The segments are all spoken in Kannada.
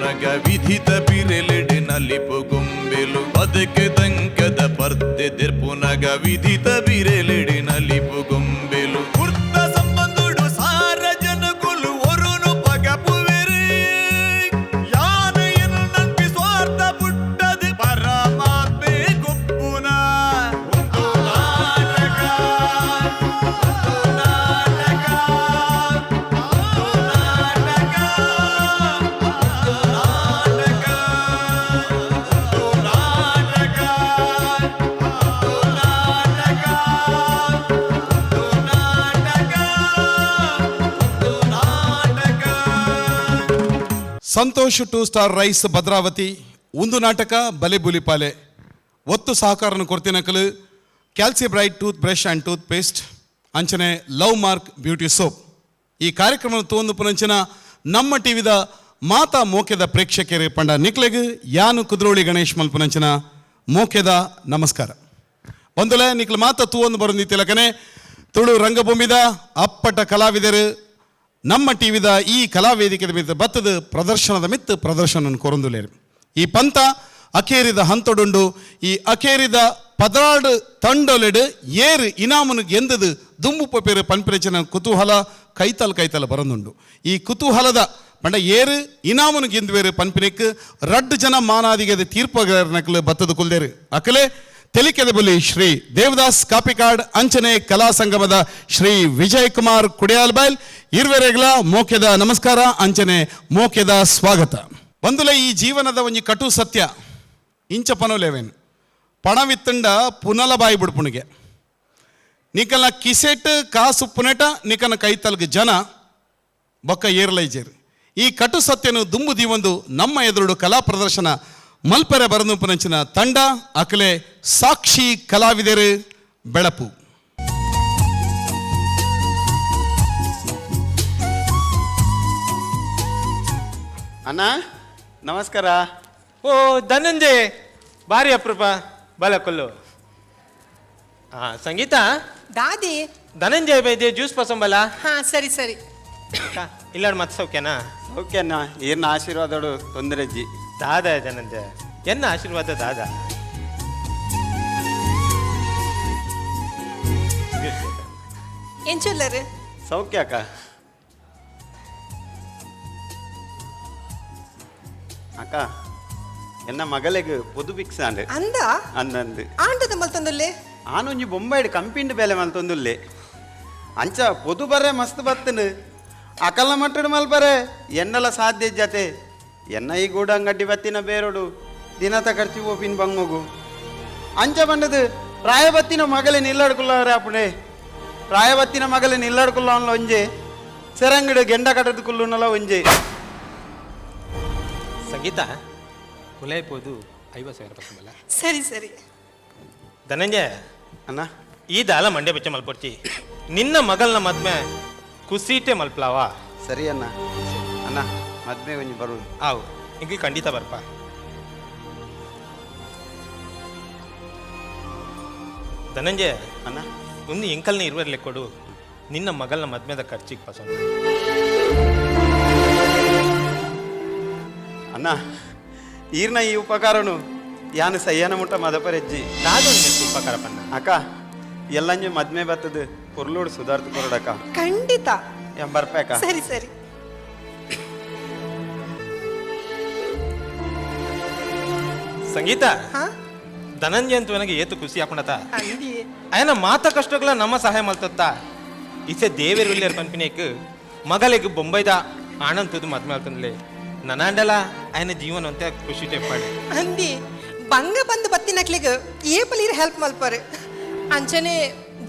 ಪುನಗ ವಿಧಿತ ಬಿರೆಲೆಡೆ ನಲಿಪು ಗೊಂಬೆಲು ಬದುಕೆ ದಂಕದ ಪರ್ದೆ ಪುನಗ ವಿಧಿತ ಬಿರೆಲೆಡೆ ನಲಿಪು ಗೊಂಬೆಲು ವೃತ್ತ ಸಂಬಂಧುಡು ಸಾರ ಜನಗುಲು ಒರುನು ಪಗಪುವೆರೆ ಯಾನೆಯನ್ನು ನಂಬಿ ಸ್ವಾರ್ಥ ಪುಟ್ಟದು ಪರಮಾತ್ಮೆ ಗೊಪ್ಪುನ ಸಂತೋಷ್ 2 ಸ್ಟಾರ್ ರೈಸ್ ಭದ್ರಾವತಿ ಒಂದು ನಾಟಕ ಬಲೆಬುಲಿಪಾಲೆ ಒತ್ತು ಸಹಕಾರನ ಕೊಡ್ತಿನಕಲು calci bright tooth brush and tooth paste ಅಂಚನೆ ಲವ್ ಮಾರ್ಕ್ ಬ್ಯೂಟಿ ಸೋಪ್ ಈ ಕಾರ್ಯಕ್ರಮ ತೋಂದು ಪುನಂಚಿನ ನಮ್ಮ ಟಿವಿದ ಮಾತಾ ಮೋಕೆದ ಪ್ರೇಕ್ಷಕರೇ ಪಂಡ ನಿಕ್ಲೆಗ್ ಯಾನು ಕುದ್ರೋಳಿ ಗಣೇಶ್ ಮಲ್ಪುನಂಚಿನ ಮೋಕೆದ ನಮಸ್ಕಾರ ಒಂದಲೆ ನಿಕ್ಲು ಮಾತ ತೂವೊಂದು ಬರೋದಿತ್ತಿಲಕನೆ ತುಳು ರಂಗಭೂಮಿದ ಅಪ್ಪಟ ಕಲಾವಿದರು ನಮ್ಮ ಟಿವಿದ ಈ ಕಲಾವೇದಿಕೆ ಮಿತ್ತ ಬತ್ತದ ಪ್ರದರ್ಶನದ ಮಿತ್ತು ಪ್ರದರ್ಶನ ಕೊರೊಂದುಲೇರು ಈ ಪಂತ ಅಖೇರಿದ ಹಂತೊಡುಂಡು ಈ ಅಖೇರಿದ ಪದರಾಡು ತಂಡೊಲೆಡು ಏರು ಇನಾಮನು ಗೆಂದದು ದುಂಬು ಪೇರು ಪನ್ಪ್ರೆಚನ ಕುತೂಹಲ ಕೈತಲ್ ಬರಂದುಂಡು ಈ ಕುತೂಹಲದ ಪಂಡ ಏರು ಇನಾಮನು ಗೆಂದುವೇರು ಪನ್ಪಿನೆಕ್ ರಡ್ಡು ಜನ ಮಾನಾದಿಗೆ ತೀರ್ಪುನಕಲು ಬತ್ತದ ಕುಲ್ದೇರು ಅಕಲೆ ತೆಲಿಕೆದ ಬುಲಿ ಶ್ರೀ ದೇವದಾಸ್ ಕಾಪಿಕಾಡ್ ಅಂಚನೆ ಕಲಾ ಸಂಗಮದ ಶ್ರೀ ವಿಜಯ್ ಕುಮಾರ್ ಕುಡಿಯಾಲ್ಬೈಲ್ ಇರುವೆರೆಗಳ ಮೋಕೆದ ನಮಸ್ಕಾರ ಅಂಚನೆ ಮೋಕೆದ ಸ್ವಾಗತ ಬಂದುಲೆ ಈ ಜೀವನದ ಒಂಜಿ ಕಟು ಸತ್ಯ ಇಂಚ ಪನೋಲೆವೇನು ಪಣವಿತ್ತಂಡ ಪುನಲ ಬಾಯಿ ಬಿಡ್ಪುಣಿಗೆ ನಿಕಲ್ನ ಕಿಸೆಟ್ ಕಾಸು ಪುನೆಟ ನಿಕನ ಕೈತಲ್ಗ ಜನ ಬೊಕ್ಕ ಏರ್ಲೈಜೇರು ಈ ಕಟು ಸತ್ಯನು ದುಂಬು ದೀವೊಂದು ನಮ್ಮ ಎದುರುಡು ಕಲಾ ಪ್ರದರ್ಶನ ಮಲ್ಪೆರೆ ಬರನುಪುನಂಚಿನ ತಂಡ ಅಕಲೆ ಸಾಕ್ಷಿ ಕಲಾವಿದರು ಬೆಳಪು ಅಣ್ಣ ನಮಸ್ಕಾರ. ಓ ಧನಂಜಯ್ ಭಾರಿ ಅಪರೂಪ ಬಲ ಕೊಲ್ಲು. ಸಂಗೀತ ದಾದಿ ಧನಂಜಯ್ ಬೈದೆ ಜ್ಯೂಸ್ ಪಸಂಬಲ್ಲ. ಹಾ ಸರಿ ಸರಿ ಇಲ್ಲ ಮತ್ತೆ ಸೌಖ್ಯನಾ? ಓಕೆ ಅಣ್ಣ, ಏನ ಆಶೀರ್ವಾದಗಳು ತೊಂದರೆಜ್ಜಿ. ದಾದ ಧನಂಜಯ್ ಎನ್ನ ಆಶೀರ್ವಾದ ದಾದ. ಏನ್ ಚೊಲ್ಲರು ಸೌಖ್ಯ ಅಕ್ಕ. ಅಕ್ಕ ಎನ್ನ ಮಗಳಿಗೆ ಪೊದು ಪಿಕ್ಸ್ ಆಂಡ್ ಅಂದ ಅಂದಂದು ಆಂಡದ ಮಲ್ತೊಂದುಲ್ಲೆ ಆನೊಂಜಿ ಬೊಂಬಾಯ್ಡು ಕಂಪಿಂಡ್ ಬೇಲೆ ಮಲ್ತೊಂದುಲ್ಲೆ ಅಂಚ ಪೊದು ಬರ್ರೆ ಮಸ್ತ್ ಬತ್ತಂಡು ಅಕಲ್ನ ಮಟ್ಟಡು ಮಲ್ಪರೆ ಎನ್ನಲ ಸಾಧ್ಯ ಜತೆ ಎನ್ನ ಈ ಗೂಡ ಅಂಗಡ್ಡಿ ಬತ್ತಿನ ಬೇರೋಡು ದಿನತ ಖರ್ಚು ಓಪಿನ್ ಬಂಗೋಗು ಅಂಚ ಬಂಡದು ಪ್ರಾಯಬತ್ತಿನ ಮಗಲೆ ನಿಲ್ಲಾಡ್ಕೊಳ್ಳವ್ರೆ ಅಪ್ಪಣೆ ಪ್ರಾಯಬತ್ತಿನ ಮಗಲೆ ನಿಲ್ಲಾಡ್ಕೊಳ್ಳ ಒಂಜೆ ಸೆರಂಗಡು ಗೆಂಡ ಕಟ್ಟದ ಕುಲ್ಲುನಲ್ಲ ಒಂಜೆ. ಸಂಗೀತ ಕುಲಾಯ್ಬೋದು 50,000 ಪಸಂಬಲ್ಲ. ಸರಿ ಸರಿ ಧನಂಜಯ್ ಅಣ್ಣ ಈ ದಾಲ ಮಂಡ್ಯ ಬೆಚ್ಚ ಮಲ್ಪಡ್ತಿ ನಿನ್ನ ಮಗಲ್ನ ಮದ್ಮೆ ಕುಸೀಟೆ ಮಲ್ಪಲಾವ. ಸರಿ ಅಣ್ಣ. ಅಣ್ಣ ಮದ್ವೆ ಒಂಜಿ ಬರು ಆವು ಇಂಗ್ಲಿ ಖಂಡಿತ ಬರ್ಪ. ಧನಂಜಯ್ ಅಣ್ಣ ಒಂದು ಎಂಕಲ್ನ ಇರುವರ್ಲೆ ಕೊಡು ನಿನ್ನ ಮಗಲ್ನ ಮದ್ಮೆದ ಖರ್ಚಿಗೆ ಪಸಂದ್. ಅಣ್ಣ ಈರ್ನ ಈ ಉಪಕಾರನು ಯಾನು ಸಯ್ಯನ ಮುಟ್ಟ ಮದಪರೆಜ್ಜಿ ದಾದೊಂದು ಉಪಕಾರ ಪನ್ನ. ಅಕ್ಕ ಎಲ್ಲಂಜು ಮದ್ಮೆ ಬತ್ತದು ಪುರ್ಲೋಡು ಸುಧಾರ್ಥ ಕೊರಡಕ್ಕ ಖಂಡಿತ ಬರ್ಬೇಕ. ಸರಿ ಸರಿ ಸಂಗೀತ ಹಾ ಧನಂಜಯ ಅಂತ ನನಗೆ ಏತು ಖುಷಿ ಹಾಕೊಂಡತ ಅಂದಿ ఆయన ಮಾತ ಕಷ್ಟಗಳ ನಮ್ಮ ಸಹಾಯ ಮಲ್ತತ್ತ ಇಸೆ ದೇವೇರು ವಿಲ್ಲಿಯರ್ ಕಂಪನಿಯಕ್ ಮಗಳಿಗೆ ಬೊಂಬೈದ ಆನಂತದ ಮದ್ಮೆ ಆಗ್ತಂದ್ಲೆ ನನಾಂಡಲ ఆయన ಜೀವನ ಅಂತ ಖುಷಿ ಟೆಪ್ಪಾಡಿ ಅಂದಿ ಬಂಗ ಬಂದು ಬತ್ತಿನಕ್ಲಿಗ ಏಪಲೀರ್ ಹೆಲ್ಪ್ ಮಲ್ಪರೆ ಅಂಚನೆ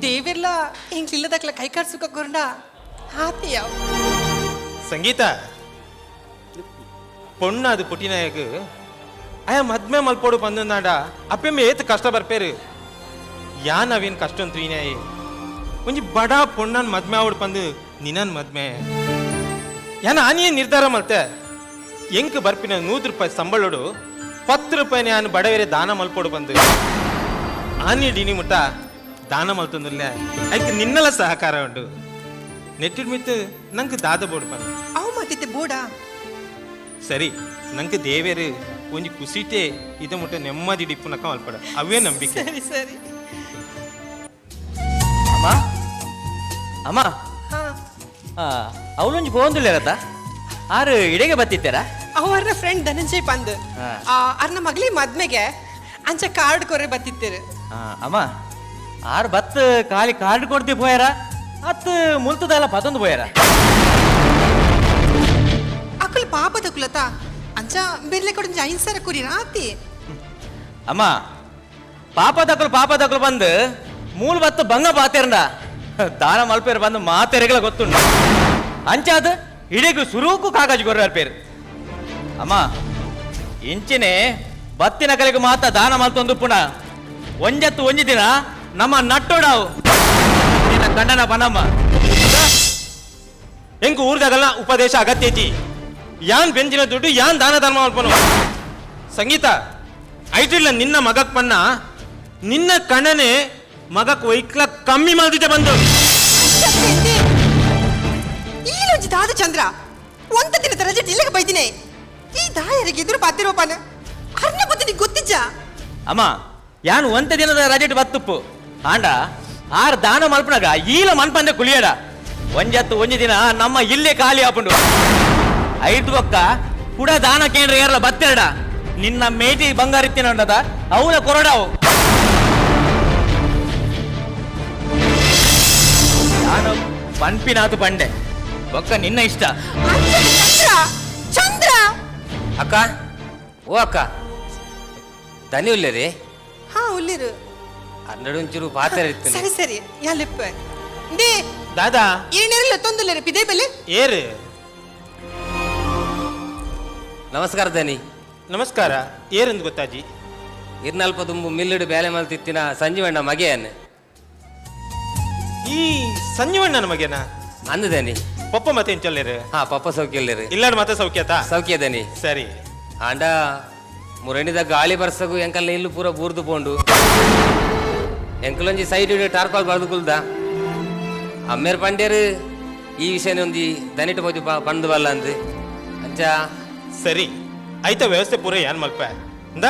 ದೇವಿರ್ಲ ಇಂಕ್ಲಿಲ್ಲದಕ್ಲ ಕೈ ಕಾರ್ಸುಕ ಗುರುಂಡ ಹಾತಿ ಯಾವ ಸಂಗೀತ ಪೊಣ್ಣ ಅದು ಪುಟ್ಟಿನಾಯಕ್ ಆಯ ಮದ್ಮೆ ಮಲ್ಪೋಡು ಬಂದ ಅಪ್ಪೆಮ್ಮೆ ಏತ್ ಕಷ್ಟ ಬರ್ಪೇರು ಯಾ ನಾವೇನು ಕಷ್ಟ ಅಂತ ವಿನಾಯಿ ಒಂಜಿ ಬಡ ಪೊಣ್ಣನ್ ಮದ್ಮೆ ಆವಡ್ ಬಂದು ನಿನ್ನನ್ ಮದ್ಮೆ ಯಾನ ಆನಿಯೇ ನಿರ್ಧಾರ ಮಲ್ತೆ ಎಂಕ್ ಬರ್ಪಿನ 100 ರೂಪಾಯಿ ಸಂಬಳೋಡು 10 ರೂಪಾಯಿನ ನಾನು ಬಡವೇರೆ ದಾನ ಮಲ್ಪೋಡು ಬಂದು ಆನಿ ಡಿನಿ ಮುಟ್ಟ ದಾನ ಮಲ್ತೊಂದಿಲ್ಲ ಅದಕ್ಕೆ ನಿನ್ನೆಲ್ಲ ಸಹಕಾರ ಉಂಟು ನೆಟ್ಟಿಡ್ ಮಿತ್ತು ನಂಗೆ ದಾದ ಬೋರ್ಡ್ ಬಂದು ಅವು ಮಾತಿತ್ತೆ ಬೋಡ ಸರಿ ನಂಗೆ ದೇವೇರು ಒಂಜಿ ಕುಸಿಟೆ ಇದ ಮುಟ್ಟ ನೆಮ್ಮದಿ ಡಿಪ್ಪುನಕ ಮಲ್ಪಡ ಅವೇ ನಂಬಿಕೆ. ಸರಿ ಸರಿ. ಅಮ್ಮ ಅಮ್ಮ ಹಾ ಅವಳೊಂಜಿ ಪೋಂದುಲ್ಲೇರತ್ತ ಆರು ಇಡೆಗೆ ಬತ್ತಿತ್ತಾರ ಅವರ ಫ್ರೆಂಡ್ ಧನಂಜಯ್ ಪಂದ್ ಹಾ. ಅರ್ನ ಮಗ್ಲಿ ಮದ್ಮೆಗೆ ಅಂಚ ಕಾರ್ಡ್ ಕೊರೆ ಬತ್ತಿತ್ತೇರು. ಅಮ್ಮ ಆರು ಬತ್ ಖಾಲಿ ಕಾರ್ಡ್ ಕೊಡ್ತಿ ಪೋಯಾರ ಅತ್ ಮುಲ್ತದಲ್ಲ ಪತೊಂದು ಪೋಯಾರ ಅಕಲ್ ಪಾಪ ತಕುಲತ ಅಂಚ ಬೆರ್ಲೆ ಕೊಡ ಜೈನ್ಸರ ಕುರಿ ರಾತಿ. ಅಮ್ಮ ಪಾಪ ತಕಲು ಬಂದು ಮೂಲ್ ಬತ್ತು ಬಂಗ ಪಾತೇರಂಡ ದಾನ ಮಲ್ಪೇರು ಬಂದು ಮಾತೆರೆಗಳ ಗೊತ್ತುಂಡು ಅಂಚಾದ ಇಡೆಗೂ ಸುರೂಕು ಕಾಗಜಿ ಗೊರ್ರಾರ್ ಪೇರು. ಅಮ್ಮ ಇಂಚಿನೇ ಬತ್ತಿನ ಕಲೆಗೆ ಮಾತ ದಾನ ಮಲ್ತೊಂದು ಪುಣ ಒಂಜತ್ತು ಒಂಜಿ ದಿನ ನಮ್ಮ ನಟ್ಟೋಡಾವು ನಿನ್ನ ಗಂಡನ ಬನಮ್ಮ ಹೆಂಗ್ ಊರ್ದಾಗಲ್ಲ ಉಪದೇಶ ಅಗತ್ಯ ಐತಿ. ಯಾನ್ ಬೆಂಚಿನ ದುಡ್ಡು ಯಾನ್ ದಾನ ಧರ್ಮ ಮಲ್ಪನು. ಸಂಗೀತ ಐಟಿಲ್ಲ ನಿನ್ನ ಮಗಕ್ ಪನ್ನ ನಿನ್ನ ಕಣ್ಣನೆ ಮಗಕ್ ವೈಕ್ಲ ಕಮ್ಮಿ ಮಾಡ್ದಿದ್ದೆ ಬಂದು ಈಲೊಂಜಿ ದಾದ ಚಂದ್ರ ಒಂದ ದಿನದ ರಜೆ ಇಲ್ಲಿಗೆ ಬೈದಿನಿ ಈ ದಾಯರಿಗೆ ಎದುರು ಪಾತಿರೋಪಾನ ಅರ್ನ ಬುದ್ಧಿ ನಿಂಗೆ ಗೊತ್ತಿಜ್ಜ. ಅಮ್ಮ ಯಾನು ಒಂತ ದಿನದ ರಜೆಟ್ ಬತ್ತುಪ್ಪು ಆಂಡ ಆರ್ ದಾನ ಮಲ್ಪನಾಗ ಈಲ ಮನ್ಪಂದೆ ಕುಳಿಯಡ ಒಂಜತ್ತು ಒಂಜಿ ದಿನ ನಮ್ಮ ಇಲ್ಲೇ ಖಾಲಿ ಆಪುಂಡು ಐದು ಬೊಕ್ಕ ಕೂಡ ದಾನ ಕೇಂದ್ರ ಏರ್ಲ ಬತ್ತೆರಡ ನಿನ್ನ ಮೇಟಿ ಬಂಗಾರಿತ್ತಿನಂಡದ ಅವನ ಕೊರಡಾವು ನಾನು ಪನ್ಪಿನಾತು ಪಂಡೆ ಬೊಕ್ಕ ನಿನ್ನ ಇಷ್ಟ. ಚಂದ್ರ ಚಂದ್ರ ಅಕ್ಕ ಓ ಅಕ್ಕ ದನಿ ಉಲ್ಲೇರಿ ಹಾ ಉಲ್ಲಿರು ಹನ್ನೆರಡು ಪಾತ್ರ ಇರ್ತೀನಿ. ಸರಿ ಸರಿ ಯಾಲಿಪ್ಪ ದೇ ದಾದಾ ಏನೇರಿಲ್ಲ ತೊಂದಲೇರು ಪಿದೇ ಬೆಲೆ ಏರು. ನಮಸ್ಕಾರ ದನಿ. ನಮಸ್ಕಾರ ಏರಂದ್ ಗೊತ್ತಾಜಿ. ಇರ್ನಲ್ಪ ತುಂಬು ಮಿಲ್ಲಿಡು ಬೇಲೆ ಮಲ್ತಿತ್ತಿನ ಸಂಜೀವಣ್ಣ ಮಗೆಯನ್ನೇ ಈ ಸಂಜೀವಣ್ಣನ ಮಗೇನ ಅಂದು ದನಿ. ಪಪ್ಪ ಮತ್ತೆ ಎಂಚಲ್ಲೇರು ಹಾ ಪಪ್ಪ ಸೌಖ್ಯಲ್ಲೇರಿ ಇಲ್ಲಾಡ್ ಮತ್ತೆ ಸೌಖ್ಯತಾ ಸೌಖ್ಯ ದನಿ. ಸರಿ. ಆಂಡ ಮುರಣಿದ ಗಾಳಿ ಬರ್ಸಗು ಎಂಕಲ್ನ ಇಲ್ಲು ಪೂರ ಬೂರ್ದು ಪೋಂಡು ಎಂಕಲೊಂಜಿ ಸೈಡ್ ಟಾರ್ಪಾಲ್ ಬರ್ದುಕುಲ್ದ ಅಮ್ಮೇರ್ ಪಂಡ್ಯರು ಈ ವಿಷಯನ ಒಂದಿ ದನಿಟ್ಟು ಪೋಜು ಪಂದು ಬಲ್ಲ ಅಂದು ಅಂಚ ಸರಿ ಆಯ್ತಾ ವ್ಯವಸ್ಥೆ ಪೂರ ಯಾನ್ ಮಲ್ಪ ಅಂದ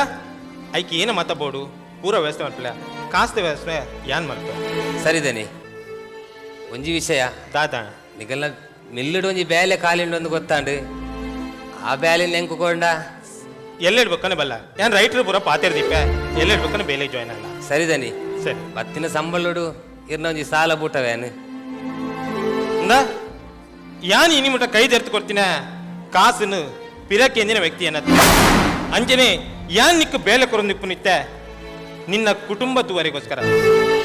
ಐಕಿ ಏನ ಮಾತಾಬೋಡು ಪೂರ ವ್ಯವಸ್ಥೆ ಮಲ್ಪಲ ಕಾಸ್ತ ವ್ಯವಸ್ಥೆ ಯಾನ್ ಮಲ್ಪ ಸರಿ ದನಿ. ಒಂಜಿ ವಿಷಯ ದಾದಾ ನಿಗಲ್ಲ ಮಿಲ್ಲಿಡು ಒಂಜಿ ಬೇಲೆ ಕಾಲಿಂಡು ಒಂದು ಗೊತ್ತಾಂಡು ಆ ಬೇಲಿನ ನೆಂಕುಕೊಂಡ ಎಲ್ಲಿಡ್ಬೇಕನ್ನ ಬಲ್ಲ ಯಾನ್ ರೈಟ್ರು ಪೂರ ಪಾತಿರ್ದಿಪ್ಪೆ ಎಲ್ಲಿಡ್ಬೇಕನ್ನ ಬೇಲೆ ಜಾಯ್ನ್ ಅಲ್ಲ. ಸರಿ ದನಿ. ಸರಿ ಬತ್ತಿನ ಸಂಬಳುಡು ಇರ್ನ ಒಂಜಿ ಸಾಲ ಬೂಟವೇನು ಅಂದ ಯಾನ್ ಇನಿ ಮುಟ್ಟ ಕೈ ತೆರ್ತು ಕೊಡ್ತೀನ ಕಾಸನ್ನು ಪಿರಕ್ಕೆ ಎಂದಿನ ವ್ಯಕ್ತಿ ಅನ್ನತ್ತೆ ಅಂಜನೆ ಯಾನ್ ನಿಕ್ಕು ಬೇಲೆ ಕೊರೊಂದಿಪ್ಪು ನಿತ್ತೆ ನಿನ್ನ ಕುಟುಂಬದವರೆಗೋಸ್ಕರ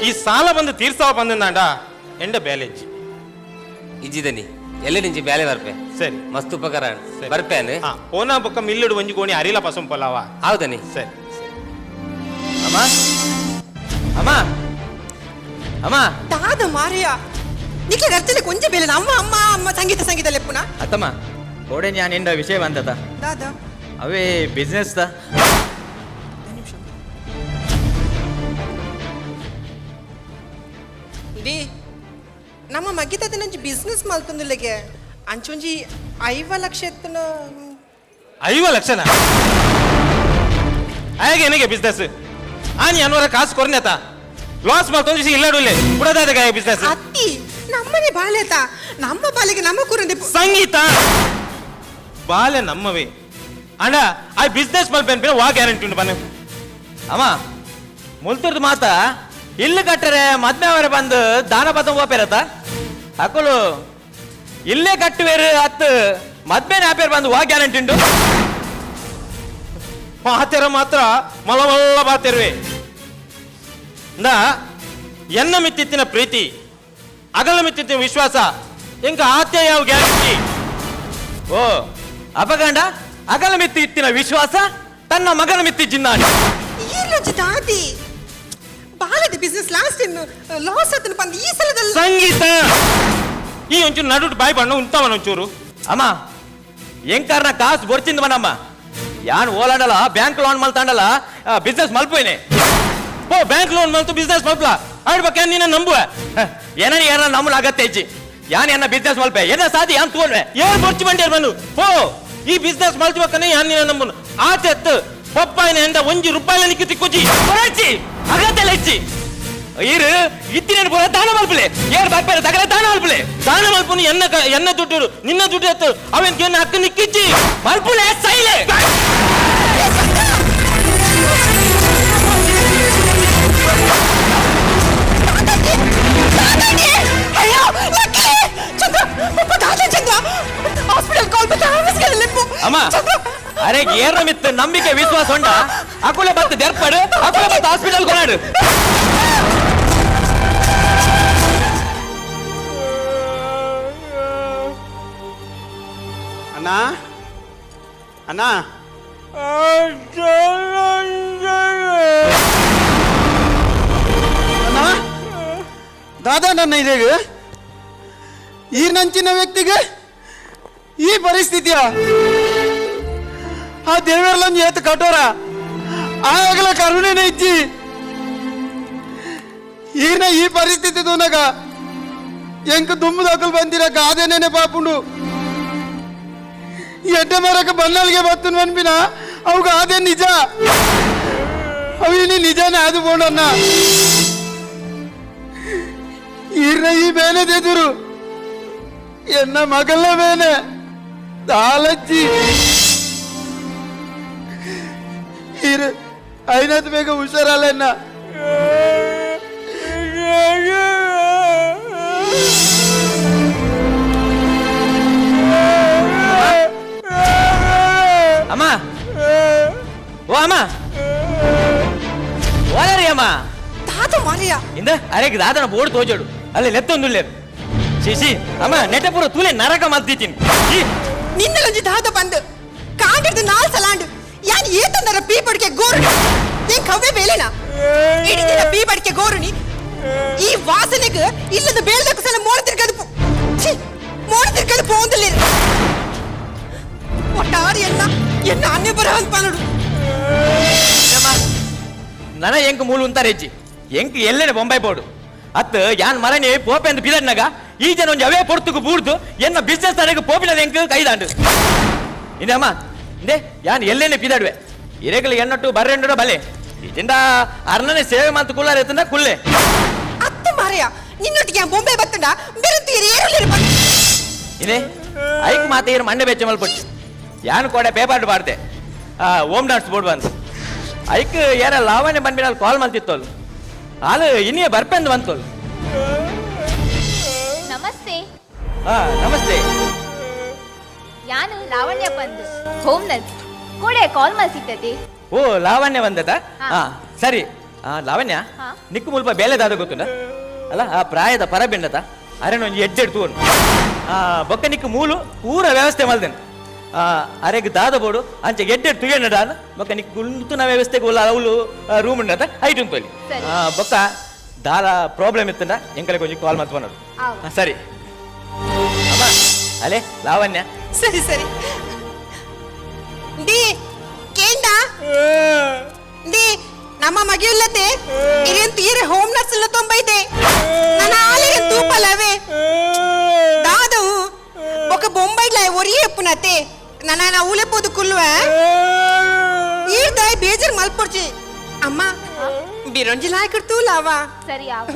ಈ ಸಾಲ ಬಂದು ತೀರ್ಸಾವ ಬಂದಂದಾಂಡ ಎಂಡ ಬೇಲೆಜ್ಜಿ ಇಜ್ಜಿದನಿ ಎಲ್ಲಿ ನಿಂಚಿ ಬೇಲೆ ಬರ್ಪೆ ಸರಿ ಮಸ್ತ್ ಉಪಕಾರ ಸರಿ. ಬರ್ಪೇನು ಹಾ ಓನಾ ಬೊಕ್ಕ ಮಿಲ್ಲುಡು ಒಂಜಿ ಗೋಣಿ ಅರಿಲ ಪಸಂ ಪೊಲಾವ ಹೌದನಿ. ಸರಿ ಅಮ್ಮ ಅಮ್ಮ ಅಮ್ಮ ದಾದ ಮಾರಿಯ ನಿಕ್ಲೆ ರರ್ತಲೆ ಕೊಂಚ ಬೇಲೆ ಅಮ್ಮ ಅಮ್ಮ ಅಮ್ಮ ಸಂಗೀತ ಸಂಗೀತ ಲೆಪ್ಪುನ ಅತ್ತಮ್ಮ ಕೋಡೆ ഞാൻ ಎಂಡ ವಿಷಯ ಬಂದದ ದಾದ ಅವೇ ಬಿಸ್ನೆಸ್ ದ ಡಿ ನಮ್ಮ ಮಗ್ಗಿತದ ನಂಜಿ ಬಿಸ್ನೆಸ್ ಮಲ್ತೊಂದುಲ್ಲೆಗೆ ಅಂಚೊಂಜಿ 5 ಲಕ್ಷ ಎತ್ತನ 5 ಲಕ್ಷನ ಹಾಗೆ ನನಗೆ ಬಿಸ್ನೆಸ್ ಆನಿ ಅನ್ವರ ಕಾಸು ಕೊರ್ನೆತ ಲಾಸ್ ಮಾಡ್ತೊಂದು ಇಲ್ಲಾಡುಲ್ಲೆ ಬುಡದಾದ ಬಿಸ್ನೆಸ್ ಅತ್ತಿ ನಮ್ಮನೆ ಬಾಲೆತ ನಮ್ಮ ಬಾಲೆಗೆ ನಮ್ಮ ಕೂರಂದೆ ಸಂಗೀತ ಬಾಲೆ ನಮ್ಮವೇ ಅಣ್ಣ ಆ ಬಿಸ್ನೆಸ್ ಮಲ್ಪೇನ್ ವಾ ಗ್ಯಾರಂಟಿ ಉಂಟು ಬನ್ನ ಅಮ್ಮ ಮುಲ್ತುರ್ದು ಮಾತ ಇಲ್ಲಿ ಕಟ್ಟರೆ ಮದ್ಮೆ ಅವರೇ ಬಂದು ದಾನ ಪದ ಹೋಪೇರತ್ತ ಹಾಕಲು ಇಲ್ಲೇ ಕಟ್ಟುವೇರು ಹತ್ತು ಮದ್ಮೆ ನಾಪೇರು ಬಂದು ವಾ ಗ್ಯಾರಂಟಿ ಉಂಟು ಮಾತೆರ ಮಾತ್ರ ಮಲಮಲ್ಲ ಬಾತಿರುವೆ ಇಂದ ಎನ್ನ ಮಿತ್ತಿತ್ತಿನ ಪ್ರೀತಿ ಅಗಲ ಮಿತ್ತಿತ್ತಿನ ವಿಶ್ವಾಸ ಎಂಕ ಆತ್ಯ ಯಾವ ಗ್ಯಾರಂಟಿ ಓ ಅಪಗಂಡ ಅಗಲ ಮಿತ್ತಿ ಇತ್ತಿನ ವಿಶ್ವಾಸ ತನ್ನ ಮಗನ ಮಿತ್ತಿ ಜಿನ್ನಾಡಿ ಈರ್ಲೊಂಜಿ ದಾದಿ ಬಾಲದ ಬಿಸ್ನೆಸ್ ಲಾಸ್ಟ್ ಟೈಮ್ ಲಾಸ್ ಆತನ ಬಂದು ಈ ಸಲದಲ್ಲಿ ಸಂಗೀತ ಈ ಒಂಚೂರು ನಡುಟು ಬಾಯಿ ಬಣ್ಣ ಉಂಟವನ ಒಂಚೂರು ಅಮ್ಮ ಎಂಕಾರ್ನ ಕಾಸು ಬೊರ್ಚಿಂದ ಬನಮ್ಮ ಯಾನ್ ಓಲಾಡಲ್ಲ ಬ್ಯಾಂಕ್ ಲೋನ್ ಮಲ್ತಾಂಡಲ್ಲ ಬಿಸ್ನೆಸ್ ಮಲ್ಪೋಯ್ನೆ ಓ ಬ್ಯಾಂಕ್ ಲೋನ್ ಮಲ್ತು ಬಿಸ್ನೆಸ್ ಮಲ್ಪಲ ಆಡ್ಬೇಕ ನೀನ ನಂಬುವ ಏನ ಏನ ನಮ್ಮನ ಅಗತ್ಯ ಹೆಚ್ಚಿ ಯಾನ್ ಎನ್ನ ಬಿಸ್ನೆಸ್ ಮಲ್ಪೆ ಏನ ಸಾಧಿ ಯಾನ್ ತೋಲ್ವೆ ಏನ್ ಬರ್ಚಿ ಬಂಡ್ಯಾರ ಬನ್ನು ಓ ಈ ಬಿಸ್ನೆಸ್ ಮಲ್ತಿಬೇಕನೆ ಯಾನ್ ನಿನ್ನ ನಂಬುನು ಆಚೆ ಎತ್ತು ಪಪ್ಪಾಯಿನ ಎಂದ ₹1 ನಿಕ್ಕಿ ತಿಕ್ಕೊಚ್ಚಿ ಕೊರಚಿ ಅಗತ್ಯ ಹೆಚ್ಚಿ ಈರು ಇತ್ತಿನ ಪುರ ದಾನ ಮಲ್ಪಲೆ ಏರ್ ಬರ್ಪೇರ ತಗಲ ದಾನ ಮಲ್ಪಲೆ ದಾನ ಮಲ್ಪುನು ಎನ್ನ ದುಡ್ಡು ನಿನ್ನ ದುಡ್ಡು ಎತ್ತು ಅವನ್ ಕೆನ್ನ ಹಕ್ಕು ನಿಕ್ಕಿಚ್ಚಿ ಮಲ್ಪುಲೆ ಸೈಲೆ ಅಮ್ಮ ಅರೆ ಏರ ಮಿತ್ತು ನಂಬಿಕೆ ವಿಶ್ವಾಸ ಉಂಡ ಅಕುಲೆ ಬತ್ತು ದೆರ್ಪಡು ಅಕುಲೆ ಬತ್ತು ಹಾಸ್ಪಿಟಲ್ ಕೊನಾಡು ಅಣ್ಣ ಅಣ್ಣ ಅಣ್ಣ ದಾದಾ ನನ್ನ ಇದೀಗ ಈ ನಂಚಿನ ವ್ಯಕ್ತಿಗೆ ಈ ಪರಿಸ್ಥಿತಿಯ ಆ ದೇವರ್ಲಂಜಿ ಏತು ಕಠೋರ ಆಗಲ ಕರುಣೆನೇ ಇಜ್ಜಿ ಈನ ಈ ಪರಿಸ್ಥಿತಿ ತೋನಗ ಎಂಕ ದುಮ್ಮು ದಕ್ಕಲು ಬಂದಿರಕ ಅದೇನೇನೆ ಪಾಪುಂಡು ಎಡ್ಡ ಮರಕ ಬನ್ನಲ್ಗೆ ಬತ್ತನು ಅನ್ಪಿನ ಅವಾಗ ಅದೇ ನಿಜ ಅವಿನಿ ನಿಜನೇ ಅದು ಬೋಣನ್ನ ಈರ್ನ ಈ ಬೇನೆ ತೆದುರು ಎನ್ನ ಮಗಲ ಬೇನೆ ತಾಳಚ್ಚಿ ಈರು ಐನತ್ ಬೇಗ ಹುಷಾರಲ್ಲ ಅಮ್ಮ ಓ ಅಮ್ಮ ಓಲರಿ ಅಮ್ಮ ತಾತ ಮಾರಿಯ ಇಂದ ಅರೆಗೆ ದಾದನ ಬೋರ್ಡ್ ತೋಜೋಡು ಅಲ್ಲಿ ಲೆತ್ತೊಂದುಲ್ಲೇರು ಶಿಶಿ ಅಮ್ಮ ನೆಟಪುರ ತೂಲೆ ನರಕ ಮಲ್ತಿದ್ದೀನಿ ನಿನ್ನಲೊಂಜಿ ದಾದ ಬಂದು ಕಾಂಡಿರ್ದು 4 ಸಲಾಂಡು ಯಾನ್ ಏತಂದರ ಪೀ ಬಡ್ಕೆ ಗೋರುನಿ ಏನ್ ಕವ್ವೆ ಬೇಲೆನಾ ಇಡೀ ದಿನ ಪೀ ಬಡ್ಕೆ ಗೋರುನಿ ಈ ವಾಸನೆಗೆ ಇಲ್ಲದ ಬೇಲ್ದಕ್ಕೆ ಸಲ ಮೋಡ ತಿರ್ಕದು ಮೋಡ ತಿರ್ಕದು ಪೋಂದಲ್ಲಿರು ಒಟ್ಟಾರಿ ಎನ್ನ ಅನ್ನೆ ಬರಹಂತ ಪನಡು ನನ ಎಂಕ್ ಮೂಲು ಅಂತಾರೆ ಹೆಜ್ಜಿ ಎಂಕ್ ಎಲ್ಲೆನೆ ಬೊಂಬೈ ಬೋಡು ಅತ್ತ ಯಾನ್ ಮರನೆ ಪೋಪೆ ಅಂತ ಬಿದಡ್ನಾಗ ಈ ಜನ ಒಂಜಿ ಅವೇ ಪೊರ್ತುಕು ಬೂಡ್ದು ಎನ್ನ ಬಿಸ್ನೆಸ್ ತನಕ ಪೋಪಿನ ಎಂಕ್ ಕೈದಾಂಡು ಇಂದಮ್ಮ ಇಂದೆ ಯಾನ್ ಎಲ್ಲೆನೆ ಪಿದಾಡುವೆ ಇರೇಗಲಿ ಎನ್ನೊಟ್ಟು ಬರ್ರೆಂಡು ಬಲೆ ಇದಿಂದ ಅರ್ನನೆ ಸೇವೆ ಮಾತು ಕುಲ್ಲಾರ ಎತ್ತಂದ ಕುಲ್ಲೆ ಅತ್ತ ಮಾರಿಯ ನಿನ್ನೊಟ್ಟಿಗೆ ಬೊಂಬೆ ಬತ್ತಂಡ ಬೆರೆತೀರಿ ಏರುಲಿರು ಇದೇ ಐಕ್ ಮಾತೆ ಇರು ಮಂಡೆ ಬೆಚ್ಚ ಮಲ್ಪಟ್ಟು ಯಾನ್ ಕೊಡೆ ಪೇಪರ್ ಬಾರ್ದೆ ಓಮ್ ಡಾನ್ಸ್ ಬೋರ್ಡ್ ಬಂತು ಐಕ್ ಯಾರ ಲಾವಣ್ಯ ಬಂದ್ಬಿಡ ಅಲ್ಲಿ ಕಾಲ್ ಮಾಡ್ತಿತ್ತೋಲ್ ಹಾಲು ಇನ್ನೇ ಬರ್ಪೆಂದು ಬಂತೋಲ್ ನಮಸ್ತೆ ನಮಸ್ತೆ ಯಾನು ಲಾವಣ್ಯ ಬಂದು ಹೋಮ್ ನರ್ಸ್ ಕೊಡೆ ಕಾಲ್ ಮಾಡ್ತಿದ್ದದೆ ಓ ಲಾವಣ್ಯ ಬಂದದ ಸರಿ ಲಾವಣ್ಯ ಹಾ. ನಿಕ್ಕು ಮುಲ್ಪ ಬೇಲೆ ದಾದ ಗೊತ್ತುಂಡ ಅಲ್ಲ ಆ ಪ್ರಾಯದ ಪರಬೆಂಡತ ಅರೆನೊಂಜಿ ಎಡ್ಜೆಡ್ ತೂರು ಬೊಕ್ಕ ನಿಕ್ಕು ಮೂಲು ಪೂರ ವ್ಯವಸ್ಥೆ ಮಲ್ದೇನೆ ಅರೆಗ್ ದಾದ ಬೋಡು ಅಂಚೆ ಎಡ್ಡೆಡ್ ತುಯ್ಯಣ್ಣ ಬೊಕ್ಕ ನಿಕ್ ಗುಂತುನ ವ್ಯವಸ್ಥೆಗೆ ಅವಳು ರೂಮ್ ಉಂಡತ ಐಟ್ ಉಂತೋಲಿ ಸರಿ. ಬೊಕ್ಕ ದಾರ ಪ್ರಾಬ್ಲಮ್ ಇತ್ತಂಡ ಎಂಕಲೆ ಕೊಂಚ ಕಾಲ್ ಮಾಡ್ಕೊನೋದು ಆವ. ಸರಿ ಅಮ್ಮ ಅಲೆ ಲಾವಣ್ಯ ಸರಿ ಸರಿ ಡಿ ಕೇಂಡ ಡಿ ನಮ್ಮ ಮಗಿಯುಲ್ಲತೆ ಇರೇನ್ ತೀರೆ ಹೋಮ್ ನರ್ಸ್ ಇಲ್ಲ ತೊಂಬೈದೆ ನನ್ನ ಆಲಿಗೆ ತೂಪಲವೇ ದಾದವು ఒక బొంబాయిలో ఒరి ఎప్పునతే నా ఊలే పోదు కుల్వే ఈర్దాయ్ బేజర్ మల్పొర్చి అమ్మా బిరంజి లాయకర్ తూ లావా ಸರಿ ಆವ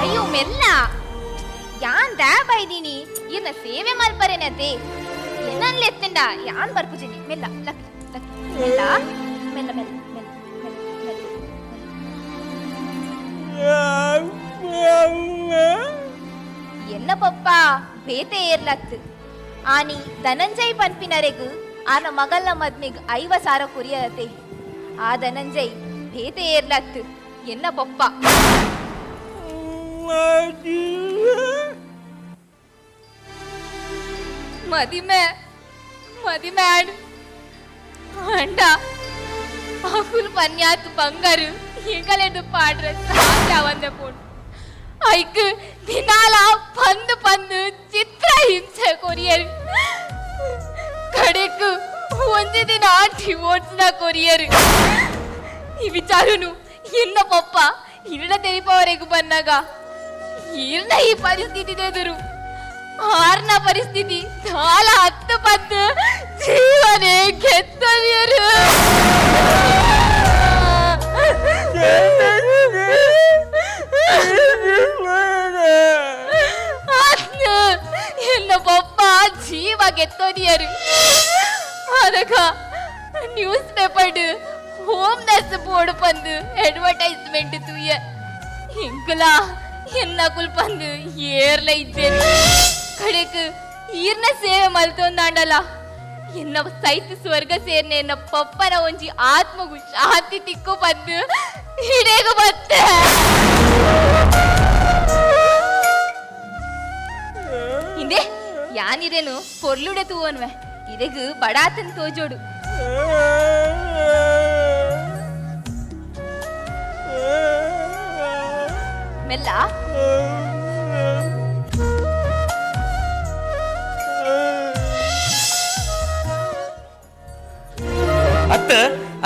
ಅಯ್ಯೋ ಮೆಲ್ಲ ಯಾನ್ ದ್ಯಾಬ್ ಐದೀನಿ ಇನ್ನ ಸೇವೆ ಮಲ್ಪರೇನತೆ ಏನನ್ಲೆ ಎತ್ತಂಡ ಯಾನ್ ಬರ್ಪುಜಿನಿ ಮೆಲ್ಲ ಲಕ್ಕಿ ಮೆಲ್ಲ ಮೆಲ್ಲ ಮೆಲ್ಲ ಮೆಲ್ಲ ಎನ್ನ ಪಪ್ಪ ಬೇತೆ ಏರ್ಲತ್ತು ಆನಿ ಧನಂಜಯ್ ಪನ್ಪಿನರೆಗು ಆನ ಮಗಲ್ನ ಮದ್ಮಿಗ್ 50,000 ಕುರಿಯತೆ ಆ ಧನಂಜಯ್ ಬೇತೆ ಏರ್ಲತ್ತು ಎನ್ನ ಪಪ್ಪ ಮದಿಮೆ ಅಂಡ ಅಕುಲ್ ಪನ್ಯಾತ್ ಬಂಗಾರು ಎಂಗಲೆಂದು ಪಾಡ್ರೆ ಸಾಧ್ಯ ಪೋಣು ಐಕ್ ದಿನಾಲ ಪಂದು ಚಿತ್ರ ಹಿಂಸೆ ಕೊರಿಯರು ಕಡೆಕು ಒಂದು ದಿನ ಡಿವೋರ್ಸ್ನ ಕೊರಿಯರು ಈ ವಿಚಾರನು ಎನ್ನ ಪಪ್ಪ ಇರಡ ತೆರಿಪವರೆಗೂ ಬಂದಾಗ ಈರ್ನ ಈ ಪರಿಸ್ಥಿತಿ ಎದುರು ಆರ್ನ ಪರಿಸ್ಥಿತಿ ತಾಳ 10 ಪತ್ತು ಜೀವನೇ ಗೆತ್ತಲಿಯರು ಎನ್ನ ಪಪ್ಪ ಜೀವ ಗೆತ್ತೋದಿಯರು ಅದಕ್ಕ news paper home nurse board ಪಂದು ಅಡ್ವರ್ಟೈಸ್ಮೆಂಟ್ ತೂಯ ಹಿಂಕಲ ಎನ್ನ ಕುಲ್ ಪಂದು ಏರ್ಲ ಇದ್ದೇನೆ ಕಡೆಕ್ ಈರ್ನ ಸೇವೆ ಮಲ್ತೊಂದಾಂಡಲ್ಲ ಎನ್ನ ಸೈತ್ ಸ್ವರ್ಗ ಸೇರ್ನೆ ಎನ್ನ ಪಪ್ಪನ ಒಂಜಿ ಆತ್ಮಗು ಶಾಂತಿ ತಿಕ್ಕು ಪಂದು ಹಿಡೇಗ ಬತ್ತೆ ಇಂದೆ ಯಾನಿರೇನು ಕೊರ್ಲುಡೆ ತೂವನ್ವೆ ಇದೆಗ್ ಬಡಾತನ್ ತೋಜೋಡು ಮೆಲ್ಲ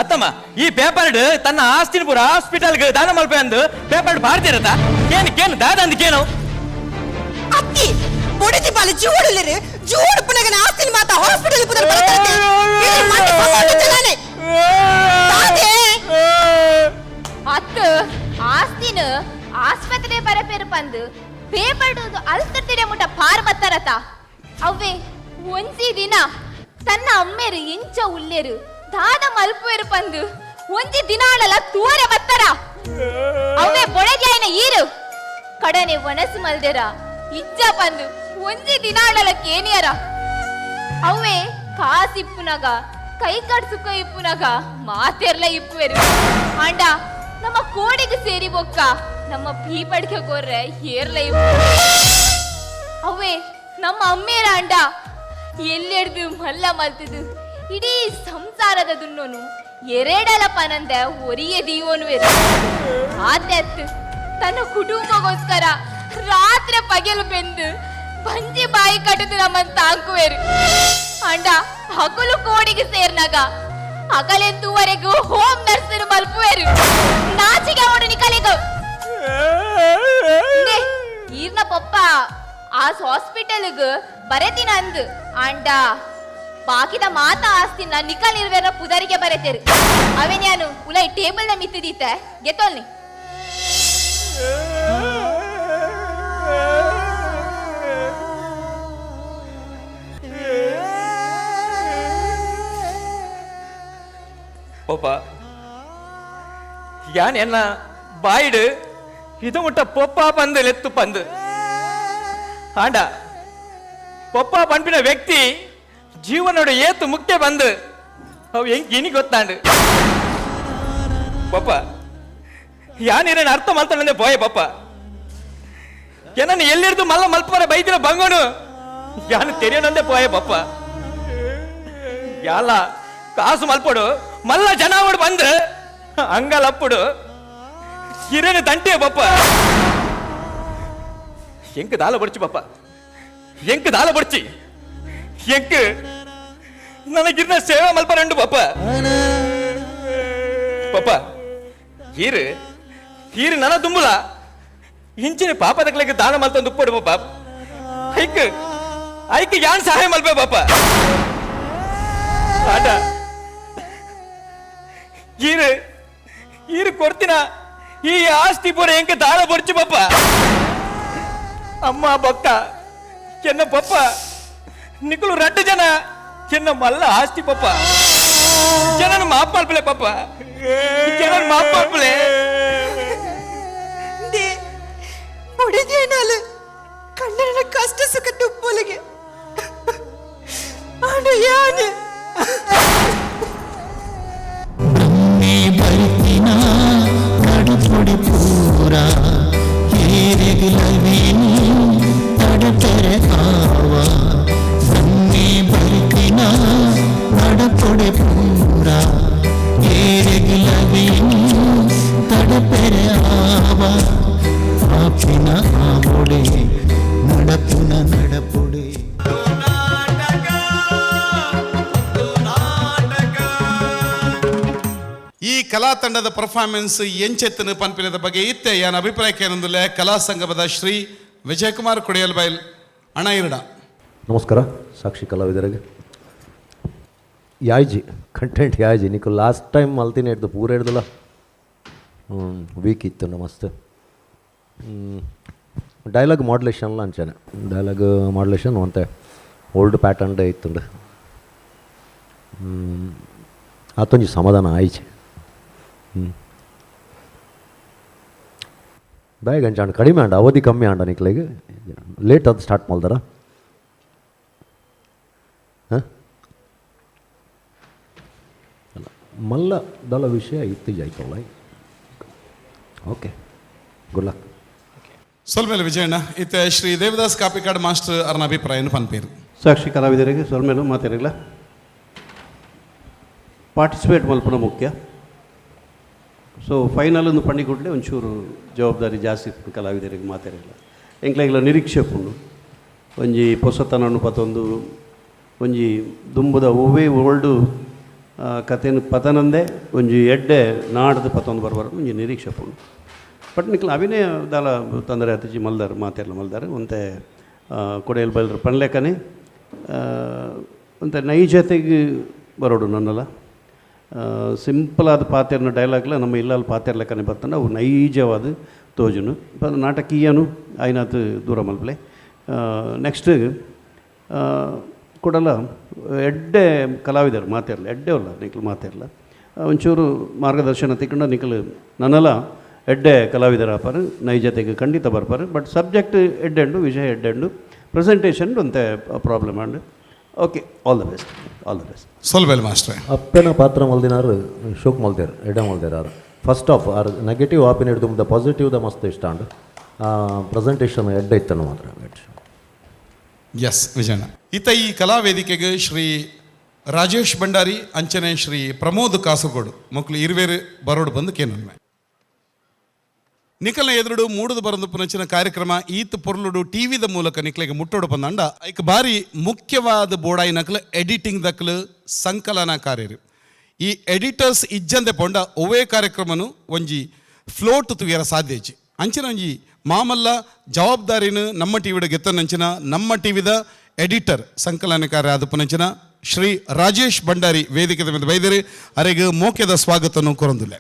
ಅತ್ತಮ್ಮ ಈ ಪೇಪರ್ ತನ್ನ ಆಸ್ತಿನ ಪೂರ ಹಾಸ್ಪಿಟಲ್ಗೆ ದಾನ ಮಲ್ಪೆ ಅಂದು ಪೇಪರ್ ಬಾರ್ದಿರತ್ತ ಕೇನು ದಾದ ಅಂದಕ್ಕೇನು ಅತ್ತಿ ಬೊಡತಿ ಬಾಲ ಜೋಡಲಿರು ಜೋಡು ಪುನಗನ ಆಸ್ತಿನ ಮಾತಾ ಹಾಸ್ಪಿಟಲ್ ಪುದರ್ ಬರತಂತೆ ಇದು ಮಂದಿ ಫಸಾಡುತ್ತಾನೆ ತಾತೆ ಅತ್ತ ಆಸ್ತಿನ ಆಸ್ಪತ್ರೆ ಬರಪೇರು ಪಂದು ಪೇಪರ್ ಅಲ್ತಿಡೆ ಮುಟ್ಟ ಪಾರ್ ಬತ್ತಾರತ ಅವ್ವೆ ಒಂಜಿ ದಿನ ತನ್ನ ಅಮ್ಮೇರು ಇಂಚ ಉಲ್ಲೇರು ದಾದ ಮಲ್ಪುವೆರು ಪಂದು ಒಂಜಿ ದಿನಾಳಲ ತೂರೆ ಬತ್ತಾರ ಅವ್ವೆ ಬೊಳೆಗ್ಯಾಯನ ಈರು ಕಡನೆ ವನಸು ಮಲ್ದೆರ ಇಜ್ಜ ಪಂದು ಒಂಜಿ ದಿನಾಳಲ ಕೇನಿಯರ ಅವ್ವೆ ಕಾಸಿಪ್ಪುನಗ ಕೈ ಕಡ್ಸುಕ ಇಪ್ಪುನಗ ಮಾತೆರ್ಲ ಇಪ್ಪುವೆರು ಆಂಡ ನಮ್ಮ ಕೋಡಿಗೆ ಸೇರಿ ಬೊಕ್ಕ ನಮ್ಮ ಪೀಪಡ್ಕೆ ಗೊರ್ರೆ ಏರ್ಲ ಇಪ್ಪು ಅವ್ವೆ ನಮ್ಮ ಅಮ್ಮೇರ ಅಂಡ ಎಲ್ಲೆಡ್ದು ಮಲ್ಲ ಮಲ್ತದು ಇಡೀ ಸಂಸಾರದ ದುನ್ನೋನು ಎರೆಡಲ ಪನಂದೆ ಒರಿಯೆ ದೀವೋನುವೆರು ಆತ್ಯತ್ತು ತನ್ನ ಕುಟುಂಬಗೋಸ್ಕರ ರಾತ್ರಿ ಪಗೆಲು ಬೆಂದು ಬಂಜಿ ಬಾಯಿ ಕಟ್ಟದು ನಮ್ಮನ್ನು ತಾಂಕುವೆರು ಅಂಡ ಹಗಲು ಕೋಡಿಗೆ ಸೇರ್ನಾಗ ಹಗಲೆಂತುವರೆಗೂ ಹೋಮ್ ನರ್ಸರು ಮಲ್ಪುವೆರು ನಾಚಿಗೆ ಅವನು ನಿಕಲಿಗು ಈರ್ನ ಪಪ್ಪ ಆ ಹಾಸ್ಪಿಟಲ್ಗೆ ಬರೆತಿನ ಅಂದು ಅಂಡ ಬಾಕಿದ ಮಾತ ಆಸ್ತಿನ ನಿಕಲ್ ಇರುವೆರ ಪುದರಿಗೆ ಬರೆತೇರು ಅವೇ ನಾನು ಉಲೈ ಟೇಬಲ್ ನ ಮಿತ್ತಿದೀತೆ ಗೆತ್ತೋಲ್ನಿ ಪಪ್ಪ ಯಾನ್ ಎನ್ನ ಬಾಯಿಡು ಇದು ಮುಟ್ಟ ಪೊಪ್ಪ ಪಂದು ಲೆತ್ತು ಪಂದು ಆಂಡ ಪೊಪ್ಪ ಪಂಪಿನ ವ್ಯಕ್ತಿ ಜೀವನೋಡ ಏತು ಮುಖ್ಯ ಬಂದು ಅವು ಹೆಂಗ್ ಇನಿ ಗೊತ್ತಾಂಡು ಪಪ್ಪ ಯಾನೇನೇನು ಅರ್ಥ ಮಾಡ್ತಾನೆ ಬೋಯ ಪಪ್ಪ ಏನನ್ನ ಎಲ್ಲಿರ್ದು ಮಲ್ಲ ಮಲ್ಪರ ಬೈದಿರ ಬಂಗೋನು ಯಾನು ತೆರೆಯೋನಂದೆ ಪೋಯ ಪಪ್ಪ ಯಾಲ ಕಾಸು ಮಲ್ಪಡು ಮಲ್ಲ ಜನಾವಡು ಬಂದು ಅಂಗಲಪ್ಪಡು ಹಿರೇನು ದಂಟೆ ಪಪ್ಪ ಎಂಕ್ ದಾಲ ಬಡ್ಚಿ ಪಪ್ಪ ಎಂಕ್ ದಾಲ ಬಡ್ಚಿ ಎಂಕ್ ನನಗಿರ್ನ ಸೇವೆ ಮಲ್ಪರಂಡು ಪಪ್ಪ ಪಪ್ಪ ಹೀರು ಹೀರು ನನ್ನ ತುಂಬುಲ ಇಂಚಿನ ಪಾಪ ತಕ್ಲಿಕ್ಕೆ ದಾನ ಮಲ್ತಂದು ಉಪ್ಪಡು ಪಪ್ಪ ಐಕ್ ಐಕ್ ಯಾನ್ ಸಹಾಯ ಮಲ್ಪೆ ಪಪ್ಪ ಆಟ ಹೀರು ಹೀರು ಕೊಡ್ತೀನ ಈ ಆಸ್ತಿ ಪೂರ ಎಂಕ ದಾನ ಬಡ್ಚು ಪಪ್ಪ ಅಮ್ಮ ಬೊಕ್ಕ ಕೆನ್ನ ಪಪ್ಪ ನಿಕಲು ರಡ್ಡು ಜನ ಕೆನ್ನ ಮಲ್ಲ ಆಸ್ತಿ ಪಪ್ಪ ಜನನ ಮಾಪ್ ಮಲ್ಪಲೆ ಪಪ್ಪ ಜನನ ಮಾಪ್ ಮಲ್ಪಲೆ ಬೊಡೆದೇನಾಲು ಕಣ್ಣನ ಕಷ್ಟ ಸುಖ ತುಪ್ಪಲಿಗೆ ಆಡು ಯಾನೆ ಬೈತಿನ ನಡುಪೊಡಿ ಪೂರ ಹೇರೆಗಿಲವೀನಿ ತಡತೆರೆ ಆವ ಬನ್ನಿ ಬೈತಿನ ನಡುಪೊಡಿ ಪೂರ ಹೇರೆಗಿಲವೀನಿ ತಡಪೆರೆ ಆವ ಆಪಿನ ಆವೊಡೆ ನಡಪುನ ನಡಪೊಡೆ ಕಲಾ ತಂಡದ ಪರ್ಫಾರ್ಮೆನ್ಸ್ ಎಂಚೆತ್ತನ ಪನ್ಪಿನದ ಬಗ್ಗೆ ಇತ್ತೆ ಯಾನ ಅಭಿಪ್ರಾಯಕ್ಕೆ ಏನೊಂದಿಲ್ಲ ಕಲಾ ಸಂಗಮದ ಶ್ರೀ ವಿಜಯಕುಮಾರ್ ಕೊಡಿಯಲ್ಬೈಲ್ ಅಣ ಇರಡ. ನಮಸ್ಕಾರ ಸಾಕ್ಷಿ ಕಲಾವಿದರಿಗೆ. ಯಾಯ್ಜಿ ಕಂಟೆಂಟ್ ಯಾಯ್ಜಿ ನೀಕು ಲಾಸ್ಟ್ ಟೈಮ್ ಮಲ್ತೀನಿ ಹಿಡ್ದು ಪೂರ ಹಿಡ್ದಲ್ಲ ವೀಕ್ ಇತ್ತು ನಮಸ್ತೆ. ಡೈಲಾಗ್ ಮಾಡ್ಯುಲೇಷನ್ಲ ಅಂಚನೆ ಡೈಲಾಗ್ ಮಾಡ್ಯುಲೇಷನ್ ಒಂತೆ ಓಲ್ಡ್ ಪ್ಯಾಟರ್ನ್ಡೇ ಇತ್ತು ಆತೊಂಜಿ ಸಮಾಧಾನ ಆಯ್ಚೆ. ಬೇಗ ಅಂಚಾಂಡ ಕಡಿಮೆ ಆಂಡ ಅವಧಿ ಕಮ್ಮಿ ಆಂಡ ನಿಕ್ಲಿಗೆ ಲೇಟ್ ಅದು ಸ್ಟಾರ್ಟ್ ಮಾಡ್ದಾರ. ಹಾಂ ಅಲ್ಲ ಮಲ್ಲ ದಳ ವಿಷಯ ಇತ್ತು ಜಾಯ್ತವಳ. Okay good luck. ಸೊಲ್ಮೇಲೆ ವಿಜಯಣ್ಣ ಇತ್ತೆ ಶ್ರೀ ದೇವದಾಸ್ ಕಾಪಿಕಾಡ್ ಮಾಸ್ಟರ್ ಅವರ ಅಭಿಪ್ರಾಯ ಪನ್ಪೇರು. ಸಾಕ್ಷಿ ಕಲಾವಿದರಿಗೆ ಸೊಲ್ಮೇಲು ಮಾತಾಡಿಲ್ಲ. ಪಾರ್ಟಿಸಿಪೇಟ್ ಮಲ್ಪನ ಮುಖ್ಯ. ಸೊ ಫೈನಲನ್ನು ಪಂಡಿಕೊಡ್ಲೆ ಒಂಚೂರು ಜವಾಬ್ದಾರಿ ಜಾಸ್ತಿ ಕಲಾವಿದರಿಗೆ ಮಾತಾಡಿಲ್ಲ. ಎಂಕ್ಲೆಗ್ಲ ನಿರೀಕ್ಷೆ ಉಂಡು ಒಂಜಿ ಪೊಸತನನ್ನು ಪತ್ತೊಂದು ಒಂಜಿ ದುಂಬುದ ಒವ್ವೇ ಓಲ್ಡು ಕಥೆನ ಪತನಂದೇ ಒಂಜಿ ಎಡ್ಡೆ ನಾಡ್ದು ಪತ್ತೊಂದು ಬರ್ಬಾರ್ದು ಒಂಜಿ ನಿರೀಕ್ಷೆ ಉಂಡು. ಬಟ್ ನಿಕ್ಲ ಅಭಿನಯ ದಾಲ ತೊಂದರೆ ಹತ್ತಿಜಿ ಮಲ್ದಾರ ಮಾತೆಲ್ಲ ಮಲ್ದಾರ ಒಂತೆ ಕೊಡೆಯಲ್ಲಿ ಬಲ್ರು ಪನ್ಲೆಕ್ಕನೆ ಒಂತೆ ನೈಜತೆಗೆ ಬರೋಡು ನನ್ನಲ್ಲ. ಸಿಂಪಲಾದ ಪಾತೆರ್ನ ಡೈಲಾಗ್ಲ ನಮ್ಮ ಇಲ್ಲಲ್ಲಿ ಪಾತೆರ್ ಲೆಕ್ಕನೆ ಬರ್ತಾನೆ ಅವು ನೈಜವಾದ ತೋಜುನು ನಾಟಕೀಯನು ಆಯ್ನಾತು ದೂರ ಮಲ್ಪಲೆ. ನೆಕ್ಸ್ಟ್ ಕೊಡಲ್ಲ ಎಡ್ಡೆ ಕಲಾವಿದರು ಮಾತಾಡಲ್ಲ ಎಡ್ಡೆ ಅಲ್ಲ ನಿಕ್ಲು ಮಾತಾಡಲ್ಲ ಒಂಚೂರು ಮಾರ್ಗದರ್ಶನ ತಿಕ್ಕೊಂಡು ನಿಕ್ಲು ನನ್ನಲ್ಲ ಎಡ್ಡೆ ಕಲಾವಿದರ ಆಪಾರು ನೈಜತೆಗೆ ಖಂಡಿತ ಬರ್ಪಾರು. ಬಟ್ ಸಬ್ಜೆಕ್ಟ್ ಎಡ್ಡೆಂಡು ವಿಷಯ ಎಡ್ಡೆಂಡು ಪ್ರೆಸೆಂಟೇಷನ್ ಒಂತೆ ಪ್ರಾಬ್ಲಮ್ ಅಂಡು. Okay all the best all the best. ಸೊಲ್ಬೇಲ್ ಮಾಸ್ಟ್ರೆ ಅಪ್ಪನ ಪಾತ್ರ ಮಲ್ದಿನಾರು ಶೋಕ್ ಮಲ್ದೇರು ಎಡ್ಡೆ ಮಲ್ದೇರಾರು ಫಸ್ಟ್ ಆಫ್ ಆರ್ ನೆಗೆಟಿವ್ ಆಪಿನ ಹಿಡಿದು ದ ಪಾಸಿಟಿವ್ ದ ಮಸ್ತ್ ಇಷ್ಟ ಅಂಡು ಪ್ರೆಸೆಂಟೇಷನ್ ಎಡ್ಡೆ ಇತ್ತನ್ನು ಮಾತ್ರ. ಎಸ್ ವಿಜಯಣ್ಣ ಈತ ಈ ಕಲಾವೇದಿಕೆಗೆ ಶ್ರೀ ರಾಜೇಶ್ ಭಂಡಾರಿ ಅಂಚನೆ ಶ್ರೀ ಪ್ರಮೋದ್ ಕಾಸರಗೋಡು ಮಕ್ಕಳು ಇರುವೇರು ಬರೋಡು ಬಂದು ಕೇನೊಮ್ಮೆ ನಿಖಲ್ನ ಎದುರುಡು ಮೂಡುದು ಬರಂದು ಪುನಚಿನ ಕಾರ್ಯಕ್ರಮ ಈತ್ ಪೊರ್ಲುಡು ಟಿವಿದ ಮೂಲಕ ನಿಕ್ಲೆಗೆ ಮುಟ್ಟೋಡು ಬಂದಂಡ ಐಕ್ ಬಾರಿ ಮುಖ್ಯವಾದ ಬೋಡಾಯಿ ನಕಲು ಎಡಿಟಿಂಗ್ ದಕ್ಲು ಸಂಕಲನ ಕಾರ್ಯರು ಈ ಎಡಿಟರ್ಸ್ ಇಜ್ಜಂದೆ ಪೊಂಡ ಒವೇ ಕಾರ್ಯಕ್ರಮನು ಒಂಜಿ ಫ್ಲೋಟ್ ತುಯರ ಸಾಧ್ಯಜಿ ಅಂಚಿನ ಒಂಜಿ ಮಾಮಲ್ಲ ಜವಾಬ್ದಾರಿನ ನಮ್ಮ ಟಿವಿಡ ಗೆತ್ತನಂಚಿನ ನಮ್ಮ ಟಿವಿದ ಎಡಿಟರ್ ಸಂಕಲನಕಾರ ಆದ ಪುನಂಚಿನ ಶ್ರೀ ರಾಜೇಶ್ ಭಂಡಾರಿ ವೇದಿಕೆ ಮೇಲೆ ಬೈದರೆ ಅರೆಗೆ ಮೋಕ್ಯದ ಸ್ವಾಗತವನ್ನು ಕೊರೊಂದಿಲ್ಲ.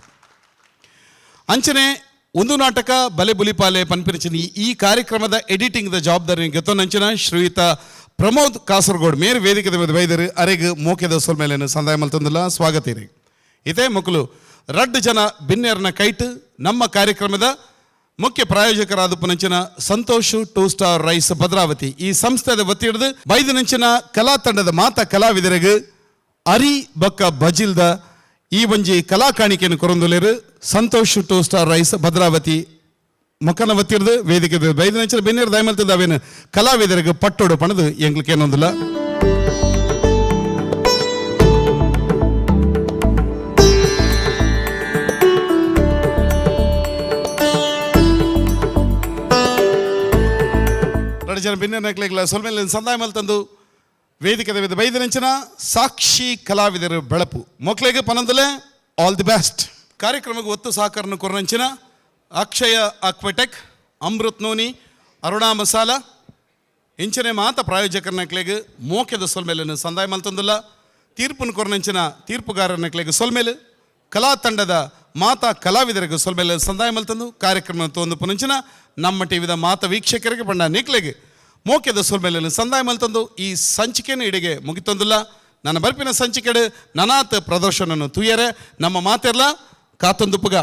ಅಂಚನೆ ಒಂದು ನಾಟಕ ಬಲೆ ಬುಲಿಪಾಲೆ ಪನ್ಪಿರಿಚಿನ ಈ ಕಾರ್ಯಕ್ರಮದ ಎಡಿಟಿಂಗ್ ದ ಜವಾಬ್ದಾರಿ ಗೆತ್ತನಂಚಿನ ಶ್ರೀಯುತ ಪ್ರಮೋದ್ ಕಾಸರಗೋಡ್ ಮೇರ್ ವೇದಿಕೆ ಮೇಲೆ ಬೈದರೆ ಅರೆಗೆ ಮೋಕ್ಯದ ಸೊಲ್ಮೇಲೆಯನ್ನು ಸಂದಾಯ ಮಲ್ತಂದಿಲ್ಲ ಸ್ವಾಗತ ಇರಿ. ಇದೇ ಮಕ್ಕಳು ರಡ್ ಜನ ಬಿನ್ನೇರ್ನ ಕೈಟ್ ನಮ್ಮ ಕಾರ್ಯಕ್ರಮದ ಮುಖ್ಯ ಪ್ರಾಯೋಜಕರಾದ ಪುನಂಚಿನ ಸಂತೋಷ್ 2 ಸ್ಟಾರ್ ರೈಸ್ ಭದ್ರಾವತಿ ಈ ಸಂಸ್ಥೆದ ಒತ್ತಿ ಹಿಡಿದು ಬೈದನಂಚಿನ ಕಲಾ ತಂಡದ ಮಾತ ಕಲಾವಿದರಿಗೆ ಅರಿ ಬಕ್ಕ ಬಜಿಲ್ದ ಈ ಒಂಜಿ ಕಲಾ ಕಾಣಿಕೆಯನ್ನು ಕೊರೊಂದುಲೇರು ಸಂತೋಷ್ 2 ಸ್ಟಾರ್ ರೈಸ್ ಭದ್ರಾವತಿ ಮಕ್ಕನ ಒತ್ತಿ ಹಿಡಿದು ವೇದಿಕೆ ಬೈದನಂಚಿನ ಬೆನ್ನೇರು ದಯಮಲ್ತದ ಅವೇನು ಕಲಾವಿದರಿಗೆ ಪಟ್ಟೋಡು ಪಣದು ಎಂಗ್ಲಿಕ್ಕೆ ಏನೊಂದಿಲ್ಲ. ಜನ ಭಿನ್ನ ಸೊಲ್ಮೇಲೆ ಸಂದಾಯ ಮಲ್ತಂದು ವೇದಿಕೆ ಬೈದನಂಚಿನ ಸಾಕ್ಷಿ ಕಲಾವಿದರು ಬೆಳಪು ಮೊಕ್ಲೆಗೆ ಪನಂದಲೆ ಆಲ್ ದಿ ಬೆಸ್ಟ್. ಕಾರ್ಯಕ್ರಮಕ್ಕೆ ಒತ್ತು ಸಹಕಾರನ ಕೊರನಂಚಿನ ಅಕ್ಷಯ ಅಕ್ವೆಟೆಕ್ ಅಮೃತ್ ನೋನಿ ಅರುಣಾ ಮಸಾಲ ಇಂಚನೆ ಮಾತ ಪ್ರಾಯೋಜಕರನಕ್ಲೆಗೆ ಮೋಕ್ಯದ ಸೊಲ್ಮೇಲನ್ನು ಸಂದಾಯ ಮಲ್ತಂದಿಲ್ಲ. ತೀರ್ಪನ್ನು ಕೊರನಂಚಿನ ತೀರ್ಪುಗಾರನಕ್ಲೆಗೆ ಸೊಲ್ಮೇಲೆ ಕಲಾ ತಂಡದ ಮಾತಾ ಕಲಾವಿದರಿಗೆ ಸೊಲ್ಮೇಲೆ ಸಂದಾಯ ಮಲ್ತಂದು ಕಾರ್ಯಕ್ರಮ ತೊಂದು ಪುನಂಚಿನ ನಮ್ಮ ಟಿವಿದ ಮಾತ ವೀಕ್ಷಕರಿಗೆ ಬಂಡ ನಿಕ್ಲೆಗೆ ಮೋಕ್ಯದ ಸೊಲ್ಮೇಲೆ ಸಂದಾಯ ಮಲ್ತಂದು ಈ ಸಂಚಿಕೆಯನ್ನು ಇಡೆಗೆ ಮುಗಿತಂದಿಲ್ಲ. ನನ್ನ ಬರ್ಪಿನ ಸಂಚಿಕೆಡು ನನಾತ್ ಪ್ರದರ್ಶನವನ್ನು ತುಯ್ಯರೆ ನಮ್ಮ ಮಾತೆಲ್ಲ ಕಾತೊಂದುಪುಗ